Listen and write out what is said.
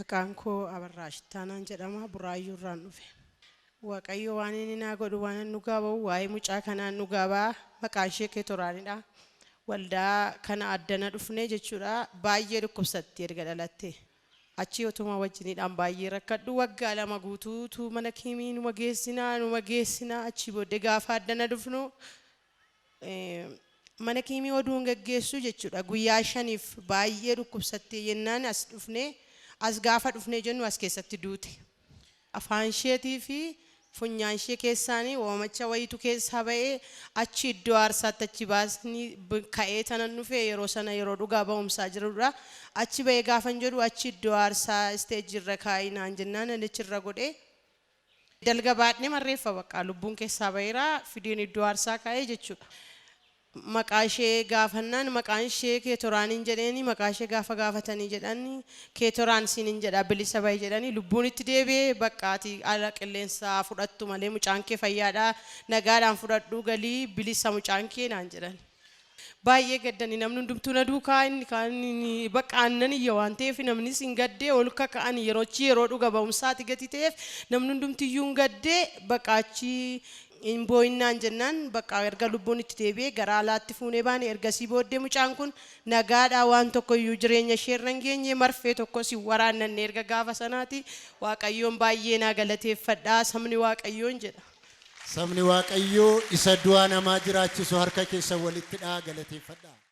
Maqaan koo Abarraash Taanaan jedhama. Buraayyuurraan dhufe. Waaqayyo waan inni naa godhu waan nu gaaba'u waa'ee mucaa kanaan nu gaabaa. Maqaan ishee Keetoraanidha. Waldaa kana addana dhufnee jechuudha. Baay'ee dhukkubsatti erga dhalatte. Achi otuma wajjiniidhaan baay'ee rakkadhu. Waggaa 2 guutuutu mana kiimii numa geessinaa achi booddee gaafa addana dhufnu mana kiimii oduun gaggeessu jechuudha. Guyyaa 5f baay'ee dhukkubsattee yennaan as dhufnee as gaafa dhufnee jennu as keessatti duute. Afaan isheetii fi funyaan ishee keessaanii waamacha wayitu keessaa ba'ee achi iddoo aarsaatti achi baasni ka'ee tanan dhufe yeroo sana yeroo dhugaa ba'umsaa jirudha. Achi ba'ee gaafan jedhu achi iddoo aarsaa isteejii irra kaa'ii naan jennaan achirra godhee dalga baadhee marreeffa bakka lubbuun keessaa ba'eera fidiin iddoo aarsaa kaa'ee jechuudha. Maqaa ishee gaafannaan maqaan ishee Keetoraaniin jedhanii maqaa ishee gaafa gaafatanii jedhanii Keetoraan siiniin jedha bilisa ba'i jedhanii lubbuun itti deebi'ee baqqaati ala qilleensaa fudhattu malee mucaan kee fayyaadha nagaadhaan fudhadhuu galii bilisa mucaan kee naan jedhan. Baay'ee gaddanii namni hundumtuu na duukaa inni kaan bakka aannan iyya waan ta'eef namnis hin gaddee ol kaka'an yeroo dhuga ba'umsaati gati ta'eef namni hundumtiyyuu hin gaddee baqqaachi in boo'innaan jennaan bakka erga lubbuun itti deebi'ee gara alaatti fuunee baane ergasii booddee mucaan kun nagaadhaa waan tokko iyyuu jireenya isheerra hin geenye marfee tokko si waraannanne erga gaafa sanaati Waaqayyoon baay'ee naa galateeffadhaa sabni Waaqayyoon jedha. Sabni Waaqayyoo isa du'aa namaa jiraachisu harka keessa walitti dhaa galateeffadhaa.